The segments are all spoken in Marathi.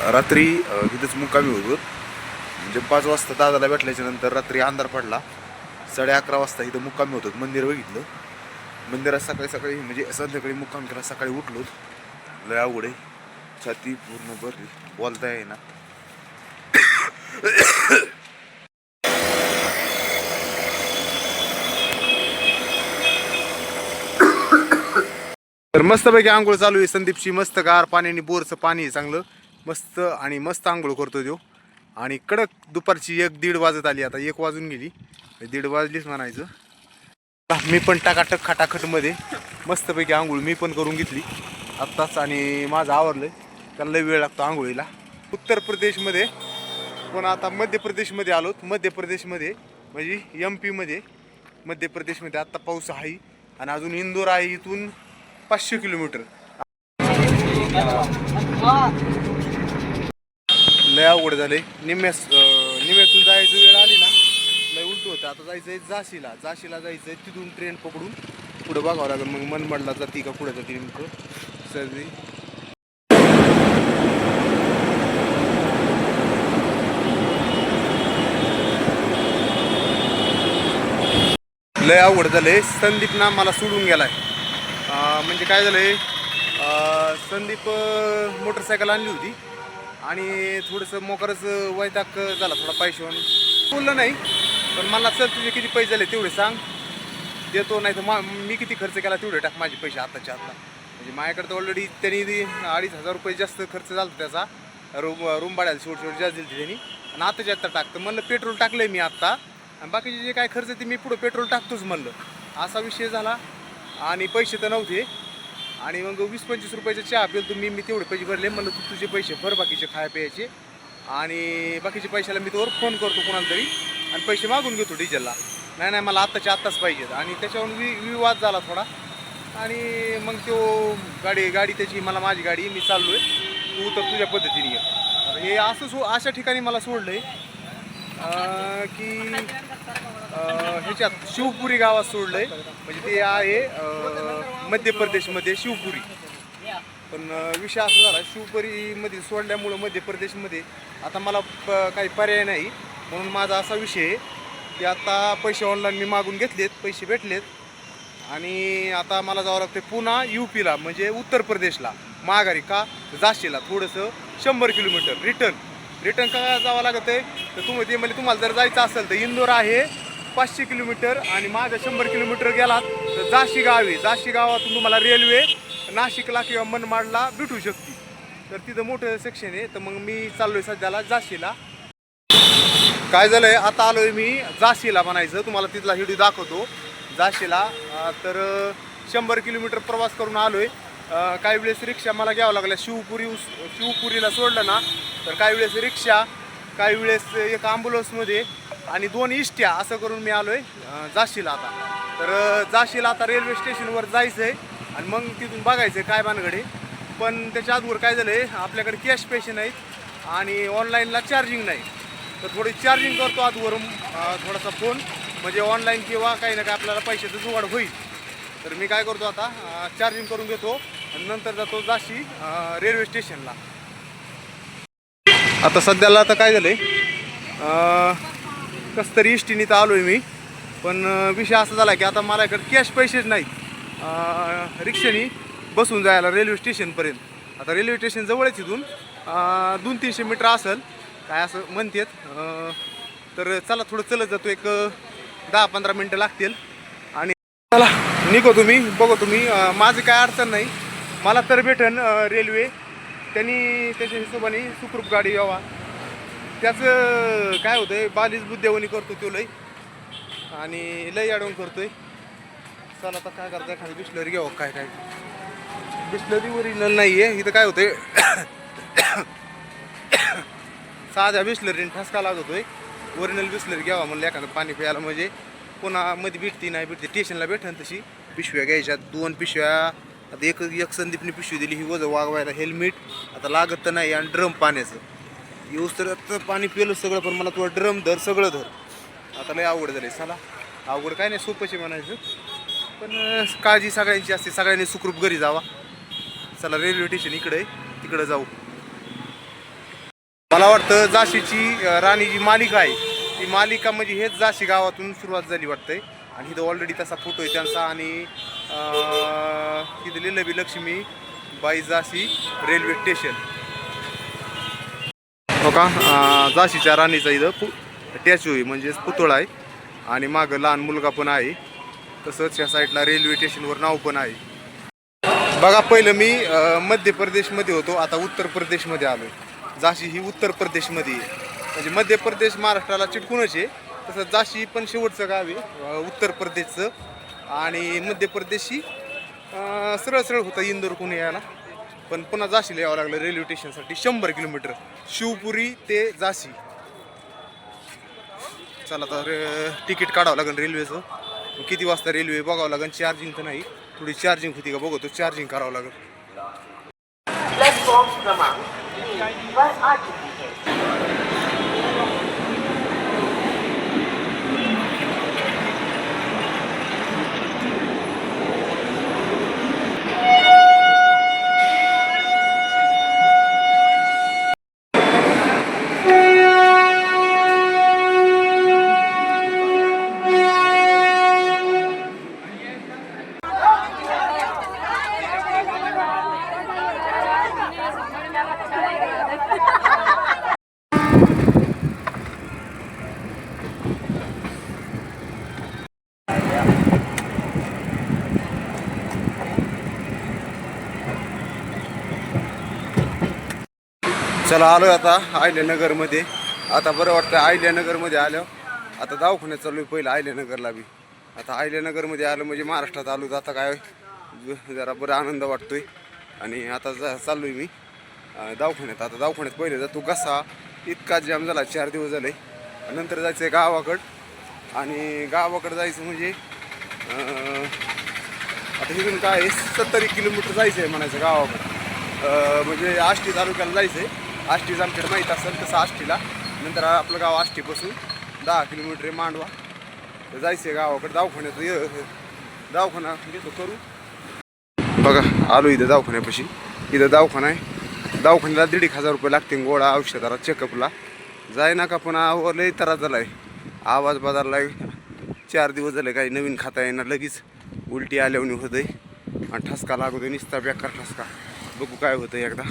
रात्री इथंच मुक्कामी होतो. म्हणजे 5 वाजता दादाला भेटल्याच्या नंतर रात्री अंधार पडला. 11:30 वाजता इथं मुक्कामी होतो. मंदिर बघितलं. मंदिरात सकाळी म्हणजे संध्याकाळी मुक्काम केला. सकाळी उठलो. लय अवघड आहे. छाती पूर्ण भरली. बोलता येईना. तर मस्तपैकी आंघोळ चालू आहे. संदीपची मस्त गार पाण्याने बोरचं पाणी आहे चांगलं मस्त आणि मस्त आंघोळ करतो तो. आणि कडक दुपारची 1-1:30 वाजत आली. आता 1 वाजून गेली. 1:30 वाजलीच म्हणायचं. मी पण टाकाटक खटाखटमध्ये मस्तपैकी आंघोळ मी पण करून घेतली आत्ताच. आणि माझं आवरलं. त्याला लय वेळ लागतो आंघोळीला. उत्तर प्रदेशमध्ये पण आता मध्य प्रदेशमध्ये आलो. मध्य प्रदेशमध्ये म्हणजे MP मध्ये मध्य प्रदेशमध्ये आत्ता पाऊस आहे. आणि अजून इंदोर आहे. इथून 500 किलोमीटर. लय अवघड झाले. निम्यातून जायचं वेळ आली ना लय उलट होतं. आता जायचंय झाशीला जायचंय. तिथून ट्रेन पकडून पुढे बघावं लागेल. मग मनमाडला जाते का पुढे जाते नेमकं सर्दी. लय अवघड झालंय. संदीप ना मला सोडून गेलाय. म्हणजे काय झालंय संदीप मोटरसायकल आणली होती आणि थोडंसं मोकरच वैताग झाला थोडा पैशावर. बोललं नाही पण मला चल तुझे किती पैसे झाले तेवढे सांग देतो. नाही तर मी किती खर्च केला तेवढे टाक माझे पैसे आत्ताच्या आत्ता. म्हणजे माझ्याकडे तर ऑलरेडी त्यांनी 2,500 रुपये जास्त खर्च झाला त्याचा. रूम भाड्याला शेवट जास्त दिली त्यांनी. आणि आत्ताच्या आत्ता टाकतं म्हणलं. पेट्रोल टाकलंय मी आत्ता आणि बाकीचे जे काय खर्च ते मी पुढं पेट्रोल टाकतोच म्हणलं. असा विषय झाला. आणि पैसे तर नव्हते. आणि मग 20-25 रुपयाचा चहा पिलो मी तेवढे पैसे भरले. म्हणलं तू तुझे पैसे भर बाकीचे खाया प्यायचे. आणि बाकीच्या पैशाला मी तोवर फोन करतो कोणाला तरी आणि पैसे मागून घेतो डिझेलला. नाही मला आत्ताच्या आत्ताच पाहिजेत. आणि त्याच्यावरून विवाद झाला थोडा. आणि मग तो गाडी त्याची मला माझी गाडी मी चाललो आहे. तू तर तुझ्या पद्धतीने ये. हे असं अशा ठिकाणी मला सोडलं आहे की ह्याच्यात शिवपुरी गावात सोडलं आहे. म्हणजे ते आहे मध्य प्रदेशमध्ये शिवपुरी. पण विषय असा झाला शिवपुरीमध्ये सोडल्यामुळं मध्य प्रदेशमध्ये आता मला काही पर्याय नाही. म्हणून माझा असा विषय आहे की आता पैसे ऑनलाईन मी मागून घेतलेत. पैसे भेटलेत. आणि आता मला जावं लागतं पुन्हा UPला म्हणजे उत्तर प्रदेशला माघारी का झाशीला थोडंसं 100 किलोमीटर रिटर्न का जावं लागत आहे. तर ते म्हणजे तुम्हाला जर जायचं असेल तर इंदोर आहे 500 किलोमीटर आणि माझं 100 किलोमीटर गेलात तर झाशी गाव आहे. झाशी गावातून तुम्हाला रेल्वे नाशिकला किंवा मनमाडला भेटू शकते. तर तिथं मोठं सेक्शन आहे. तर मग मी चाललोय सध्याला झाशीला. काय झालंय आता आलोय मी झाशीला म्हणायचं. तुम्हाला तिथला व्हिडिओ दाखवतो झाशीला. तर 100 किलोमीटर प्रवास करून आलोय. काही वेळेस रिक्षा मला घ्यावं लागल्या. शिवपुरीला सोडलं ना तर काही वेळेस रिक्षा काही वेळेस एक ॲम्ब्युलन्समध्ये आणि 2 इष्ट्या असं करून मी आलोय झाशीला आता. तर झाशीला आता रेल्वे स्टेशनवर जायचं आहे आणि मग तिथून बघायचं आहे काय भानगडे. पण त्याच्या आजवर काय झालं आहे आपल्याकडे कॅश पैसे नाहीत आणि ऑनलाईनला चार्जिंग नाही. तर थोडी चार्जिंग करतो आजवरून थोडासा फोन म्हणजे ऑनलाईन किंवा काही ना काही आपल्याला पैशाचं जुगाड होईल. तर मी काय करतो आता चार्जिंग करून घेतो आणि नंतर जातो झाशी रेल्वे स्टेशनला. आता सध्याला आता काय झालं आहे कसं तरी इष्टीने तर आलो आहे मी. पण विषय असा झाला की आता मला इकडे कॅश पैसेच नाहीत रिक्षाने बसून जायला रेल्वे स्टेशनपर्यंत. आता रेल्वे स्टेशन जवळच इथून 200-300 मीटर असेल काय असं म्हणतात. तर चला थोडं चलत जातो. एक 10-15 मिनटं लागतील. आणि चला निघो तुम्ही बघो तुम्ही. माझं काय अडचण नाही. मला तर भेटन रेल्वे त्यांनी त्याच्या हिशोबाने सुखरूप गाडी यावा. त्याचं काय होतं आहे बालीच बुद्ध्यावणी करतो तो लई आणि लई अडवून करतोय. चला आता काय करताय खाली बिस्लरी घ्यावं. काय बिस्लरी ओरिजिनल नाही आहे इथं. काय होतंय साध्या बिस्लरीने ठसका लागतोय. ओरिजिनल बिस्लरी घ्यावा म्हणलं एखादं पाणी प्यायला. म्हणजे पुन्हा मध्ये भेटती नाही भेटते. स्टेशनला भेटेन तशी पिशव्या घ्यायच्या 2 पिशव्या. आता एक संदीपने पिशवी दिली ही वजन वागवायला. हेल्मेट आता लागत तर नाही आणि ड्रम पाण्याचं यूज तर पाणी पिलं सगळं. पण मला तुला ड्रम धर सगळं धर. आता लय अवघड झालं. चला अवघड काय नाही सोपंच म्हणायचं. पण काळजी सगळ्यांची असते. सगळ्यांनी सुखरूप घरी जावा. चला रेल्वे स्टेशन इकडे आहे तिकडं जाऊ. मला वाटतं झाशीची राणी जी मालिका आहे ती मालिका म्हणजे हेच झाशी गावातून सुरुवात झाली वाटतंय. आणि इथं ऑलरेडी तसा फोटो आहे त्यांचा. आणि तिथं लिहिलं बी लक्ष्मी बाई झाशी रेल्वे स्टेशन हो का. झाशीच्या राणीचा इथं स्टॅच्यू आहे म्हणजेच पुतळा आहे. आणि मागं लहान मुलगा पण आहे. तसंच या साईडला रेल्वे स्टेशनवर नाव पण आहे. बघा पहिलं मी मध्य प्रदेशमध्ये होतो, आता उत्तर प्रदेशमध्ये आलो. झाशी ही उत्तर प्रदेशमध्ये आहे. म्हणजे मध्य प्रदेश महाराष्ट्राला चिटकूनच आहे. तसं झाशी पण शेवटचं गाव आहे उत्तर प्रदेशचं. आणि मध्य प्रदेश ही सरळ सरळ होतं इंदोरकडून यायला. पण पुन्हा झाशीला यावं लागलं रेल्वे स्टेशनसाठी 100 किलोमीटर शिवपुरी ते झाशी. चला तर तिकीट काढावं लागेल रेल्वेचं. किती वाजता रेल्वे बघावं लागेल. चार्जिंग तर नाही, थोडी चार्जिंग होती का बघतो, चार्जिंग करावं लागेल. चला आलो आता अहिल्यानगरमध्ये. आता बरं वाटतं अहिल्यानगरमध्ये आलो. आता दवाखान्यात चालू आहे पहिलं अहिल्यानगरला बी. आता अहिल्यानगरमध्ये आलं म्हणजे महाराष्ट्रात आलो. आता काय जरा बरं आनंद वाटतोय. आणि आता चाललो आहे मी दवाखान्यात. आता दवाखान्यात पहिले जातो. घसा इतका जाम झाला, 4 दिवस झाले. नंतर जायचं आहे गावाकडं. आणि गावाकडं जायचं म्हणजे आता इथून काय 70 किलोमीटर जायचं आहे म्हणायचं गावाकडं. म्हणजे आष्टी तालुक्याला जायचं आहे. आष्टीचं आमच्याकडे माहीत असेल तसं आष्टीला. नंतर आपलं गाव आष्टीपासून 10 किलोमीटर आहे मांडवा. तर जायचं आहे गावाकडे. दवाखाना घेतो करू. बघा आलो इथं दवाखान्यापाशी. इथं दवाखाना आहे. दवाखान्याला 1,500 रुपये लागतील गोळा औषधाला चेकअपला. जाय नका पण लय त्रास झाला आहे. आवाज बदलला आहे. 4 दिवस झाले काही नवीन खाता येणार. लगेच उलटी आल्यावर होतंय आणि ठसका लागतोय नुसता बेकार ठसका. बघू काय होतं एकदा.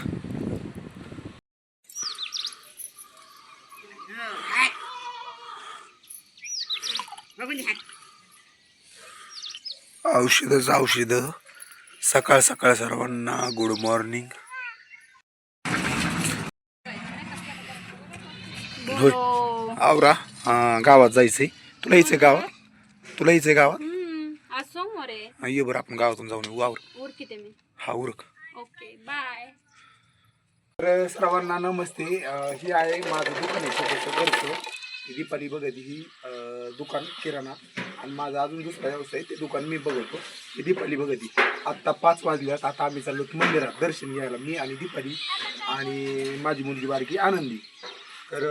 औषध सकाळ सकाळ सर्वांना गुड मॉर्निंग. आवरा गावात जायचंय. तुला यायचंय गावात? तुला यायचंय गावात? ये बरं आपण गावातून जाऊन येऊ. वावर हा उरक. Okay bye. तर सर्वांना नमस्ते. ही आहे माझं दुकान आहे छोटंसं घरचं. दीपाली बघत ही दुकान किराणा. आणि माझा अजून दुसरा व्यवसाय ते दुकान मी बघतो. ही दीपाली बघती. आत्ता 5 वाजल्यात. आता आम्ही चाललो मंदिरात दर्शन घ्यायला, मी आणि दीपाली आणि माझी मुलगी बारकी आनंदी. तर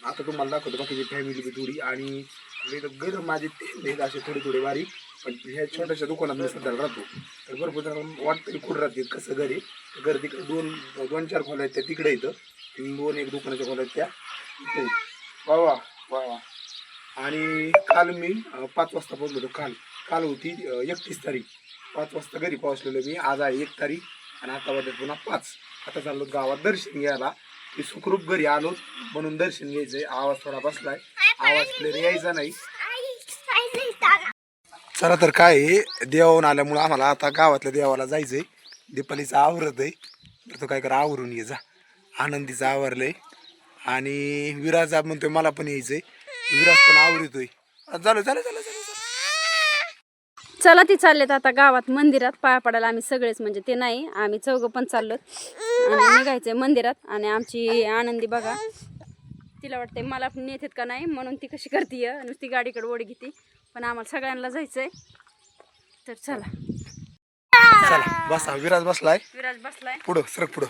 आता तुम्हाला दाखवतो बाकीची फॅमिली बी थोडी. आणि मी तर घर माझे ते असे थोडे बारीक. पण ह्या छोट्याशा दुकानात मी सध्या राहतो. तर भरपूर जण वाटतं की कुठं राहते कसं घरी. घर तिकडे 2-4 खोल्या आहेत त्या तिकडे येतं. 2-1 दुकानाच्या खोल्या आहेत त्या इथे. वा वा. आणि काल मी 5 वाजता पोहोचलो होतो. काल होती 31 तारीख. 5 वाजता घरी पोहोचलेलो मी. आज आहे 1 तारीख आणि आता वाजत पुन्हा 5. आता चाललो गावात दर्शन घ्यायला. की सुखरूप घरी आलो म्हणून दर्शन घ्यायचंय. आवाज थोडा बसलाय, आवाज क्लिअर यायचा नाही. चला तर काय देवाहून आल्यामुळं आम्हाला आता गावातल्या देवाला जायचंय. दीपालीचं आवरत आहे तर तो काय करा आवरून ये जा. आनंदीचं आवरलंय आणि विराज म्हणतोय मला पण यायचंय. विराज पण आवरतोय. चला ती चाललेत आता गावात मंदिरात पाया पडायला. आम्ही सगळेच म्हणजे ते नाही, आम्ही 4 पण चाललो आणि निघायचंय मंदिरात. आणि आमची आनंदी बघा, तिला वाटतंय मला पण नेतात का नाही म्हणून ती कशी करते नुसती गाडीकडे ओढ घेते. पण आम्हाला सगळ्यांना जायचंय तर चला. बसा. विराज बसलाय. पुढं सरक पुढं.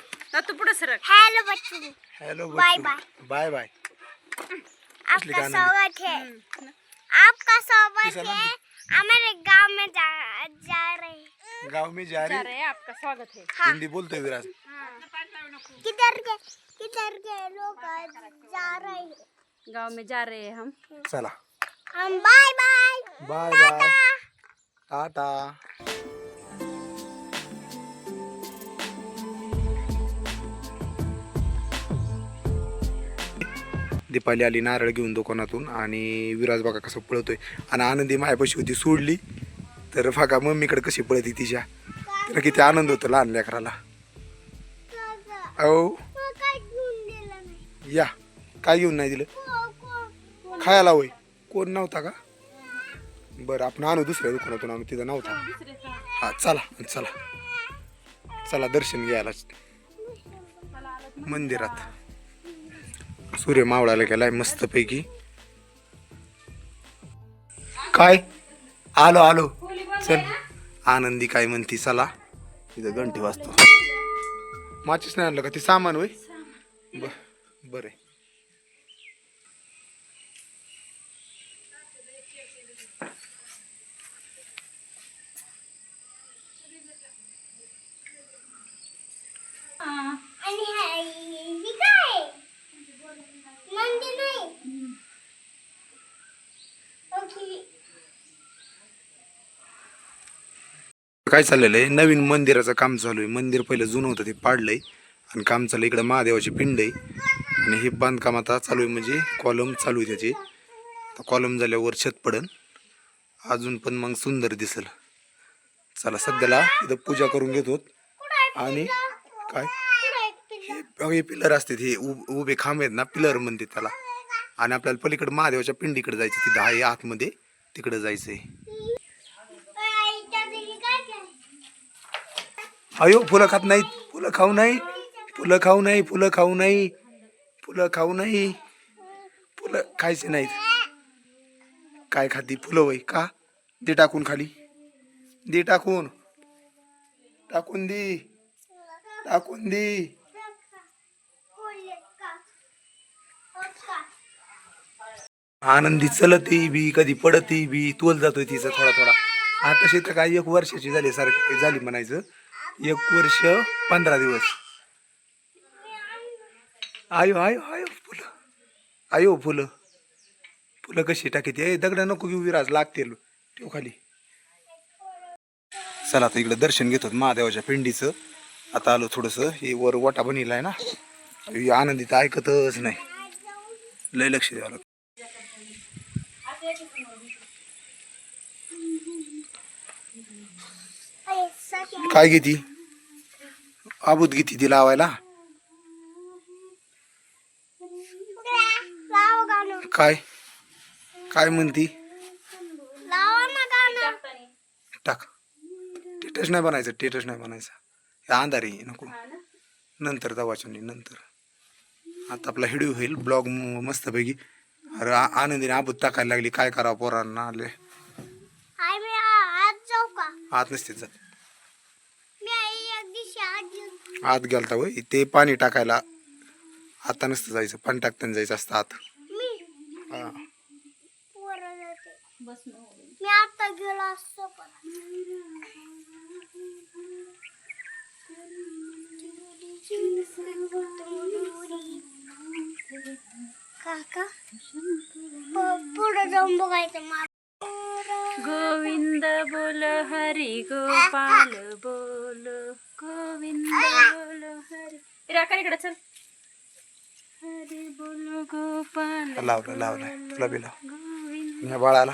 तू पुढं सरक. हेलो बच्चू. Hello bye bye bye. आपका स्वागत है. आपका स्वागत है. हमारे गांव में जा रहे हैं. गांव में जा रहे आपका स्वागत है. हिंदी बोलतोय विराज. किधर के लोग जा रहे हैं। गांव में जा रहे हैं हम. चला हम bye bye bye bye tata. Deepali आली नारळ घेऊन दुकानातून आणि विराज बघा कसं पळतोय आणि आनंदी मायापाशी होती सोडली तर बघा मम्मीकडे कशी पळती तिच्या तिला किती आनंद होतो लहान लेकराला. अहो काय घेऊन दिलं नाही. या काय घेऊन नाही दिलं खायला होय कोण नव्हता का बरं आपण आणू दुसऱ्या दुकानातून आणू तिथं नव्हता. हा चला चला चला दर्शन घ्यायला मंदिरात. सूर्य मावळाला गेलाय मस्तपैकी. काय आलो आलो चल आनंदी काय म्हणती चला तिथं घंटी वाजतो. माचीस नाही आणलं का ते सामान होय बरं. आणि ही काय मंदिर नाही. ओके काय चाललेलं आहे नवीन मंदिराचं काम चालू आहे. मंदिर पहिलं जुनं होतं ते पाडलंय आणि काम चालू इकडे महादेवाची पिंड आहे आणि हे बांधकाम आता चालू आहे म्हणजे कॉलम चालू आहे त्याचे. कॉलम झाल्यावर छत पडन अजून पण मग सुंदर दिसल. चला सध्याला इथं पूजा करून घेतो आणि काय हे पिलर असते हे उभे खांब आहेत ना पिलर म्हणते त्याला आणि आपल्याला पलीकडे महादेवाच्या पिंडीकडे जायचं तिथं आहे आतमध्ये तिकडे जायचंय. अयो फुलं खात नाहीत फुलं खाऊ नाही फुलं खाऊ नाही फुलं खाऊ नाही फुलं खाऊ नाही फुलं खायचे नाहीत. काय खाती फुलं वय का दे टाकून खाली दे टाकून टाकून दे टाकून दे. आनंदी चलती बी कधी पडती बी तोल जातोय तिचा थोडा थोडा. आता तर काय 1 वर्षाची झाली सारखी झाली म्हणायचं 1 वर्ष 15 दिवस. आयो आयो आयो फुलं आयो फुलं फुलं कशी टाकीते दगड नको घेऊ विराज लागतील ठेव खाली. चला आता इकडे दर्शन घेतो महादेवाच्या पिंडीचं. आता आलो थोडंसं हे वर वाटा बनिलाय ना आनंदी तर ऐकतच नाही लय लक्ष द्यावं लागतं. काय घेती आबूत घेती ती लावायला काय काय म्हणती टाक. टेटस नाही बनायचं टेटस नाही बनायचं हे अंधारी नको नंतर दवाचनी नंतर. आता आपला व्हिडिओ होईल ब्लॉग मस्तपैकी. अरे आनंदीने आबूत टाकायला लागली काय करावं पोरांना आले आत नसते जात आत गेलता वय ते पाणी टाकायला आता नसतं जायचं पाणी टाकताना जायचं असतं आत. हा मी आता गेलो असतो काका पुढे जाऊन बघायचं. गोविंद बोल हरी गोपाल बोल गोविंद बोल हरी. इकडे चल. हरी बोल गोपाल लावलं तुला बी लाव गोविंद या बाळाला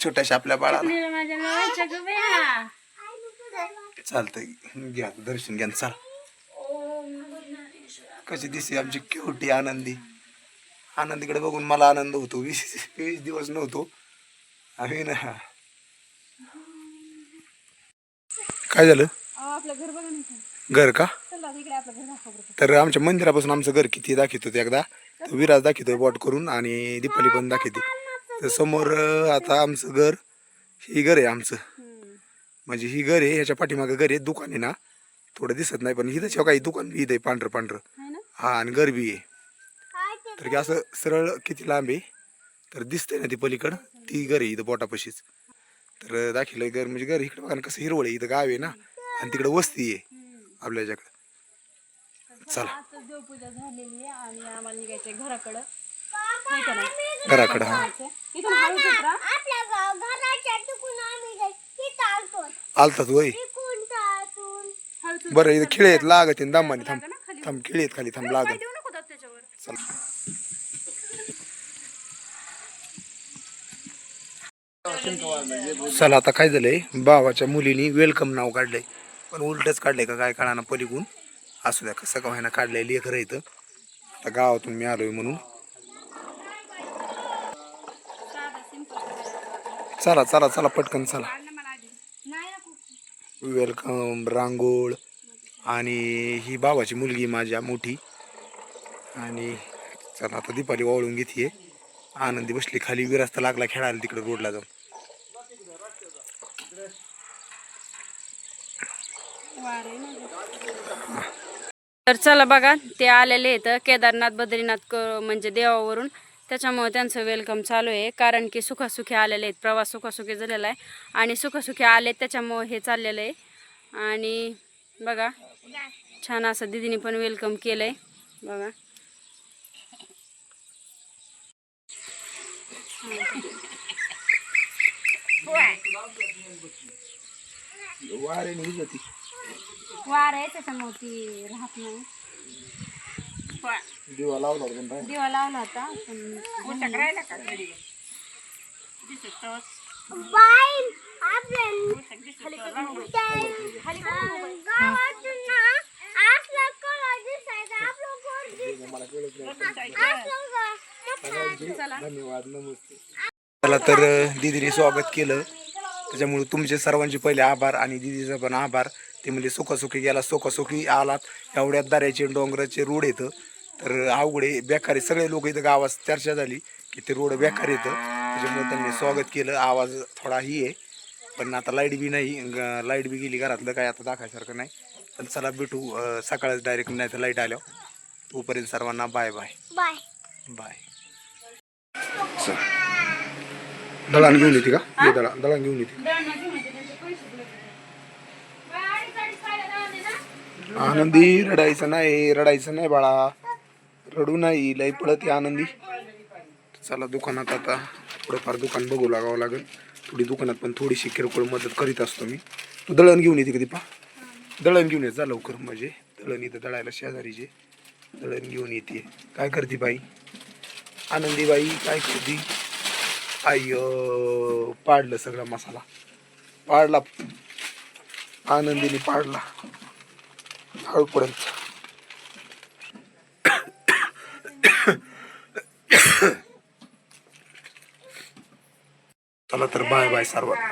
छोट्याशा आपल्या बाळाला माझ्या लावायच्या गव्या. चालतंय घ्या दर्शन घ्या चाल. कशी दिसते आमची क्यूटी आनंदी. आनंदीकडे बघून मला आनंद होतो. 20 दिवस नव्हतो आम्ही ना. काय झालं आपलं घर बघा नाही घर का इकडे आपलं घर दाखव. तर आमच्या मंदिरापासून आमचं घर किती दाखवतो ते एकदा विराज दाखवतोय बॉट करून आणि दीपाली पण दाखवते. तर समोर आता आमचं घर ही घर आहे आमचं म्हणजे ही घर आहे ह्याच्या पाठीमागं घर आहे. दुकान आहे ना थोडं दिसत नाही पण इथं काही दुकान बी आहे पांढरं पांढरं हा आणि घर बी आहे. तर की असं सरळ किती लांब आहे तर दिसतंय ना ती पलीकडं ती घर आहे इथं बोटापाशीच. तर दाखवलं घर म्हणजे घर इकडे बघा ना कसं हिरवळ आहे इथं गाव आहे ना आणि तिकडे वस्ती आहे आपल्या ह्याच्याकडं. चला आता देवपूजा झालेली आहे आणि आम्हाला निघायचंय घराकडं. नाही का नाही? घराकडं. हा इथून हळूच उतरा. आपल्या घराच्या तिकून आम्ही इथं आलतो. आलतात वय. तिकून तातून. हळूच उतरा. बरं इथं खिळे आहेत लागत दमाने. थांब लागलं ना खाली. थांब खिळे आहेत खाली थांब पाय लागत. देऊ नको दात त्याच्यावर. चला आता काय झालंय भावाच्या मुलीनी वेलकम नाव काढलंय पण उलटच काढलंय का काय कळाना पलीकडून. असू द्या कसं का व्हायना काढलंय लेकर इथं. आता गावातून मी आलोय म्हणून. साधा सिंपल करायचं. चला चला चला पटकन चला. काढलं मला आधी. नाही नको. वेलकम रांगोळ आणि ही भावाची मुलगी माझ्या मोठी. आणि चला आता दीपाली वावळून घेते. आनंदी बसली खाली विरास्त लागला खेळायला तिकडे रोडला जाऊन. तर चला बघा ते आलेले आहेत केदारनाथ बद्रीनाथ म्हणजे देवावरून. त्याच्यामुळे त्यांचं वेलकम चालू आहे कारण की सुखासुखी आलेले आहेत. प्रवास सुखासुखी झालेला आहे आणि सुखासुखी आले त्याच्यामुळे हे चाललेलं आहे. आणि बघा छान असं दीदीने पण वेलकम केलं आहे बघा. वार आहे त्याच्यामुळे ती राहत नाही. दिवा लावला होता. दिवा लावला होता पण बाई आपल्या गावातून ना असला कलर दिसायचा आपलं घर धन्यवाद नमस्ते. त्याला तर दीदीने स्वागत केलं त्याच्यामुळे तुमचे सर्वांचे पहिले आभार आणि दीदीचा पण आभार. ते म्हणजे सुखासुखी गेला सुखासुखी आलात. एवढ्यात दऱ्याचे डोंगराचे रोड येतं तर अवघडे बेकारी सगळे लोक इथं गावात चर्चा झाली की ते रोड बेकार येतं त्याच्यामुळे त्यांनी स्वागत केलं. आवाज थोडा ही आहे पण आता लाईट बी नाही. लाईट बी गेली घरातलं काय आता दाखायसारखं नाही. तर चला भेटू सकाळच डायरेक्ट नाही तर लाईट आल्यावर. तोपर्यंत सर्वांना बाय बाय बाय बाय. दळण घेऊन येते का? हे दळण घेऊन येते. आनंदी रडायचं नाही बाळा. रडू नाही लय पळत आनंदी. चला दुकानात आता थोडंफार दुकान बघू लागावं लागेल. थोडी दुकानात पण थोडीशी किरकोळ मदत करीत असतो मी. तू दळण घेऊन येते कधी पा? दळण घेऊन येत जा लवकर. म्हणजे दळण इथं दळायला शेजारीचे दळण घेऊन येते. काय करते बाई? आनंदी बाई काय करते? अय्यो पाडलं सगळा मसाला. पाडला आनंदीने पाडला. हळूपर्यंत चला तर बाय बाय सर्वांना.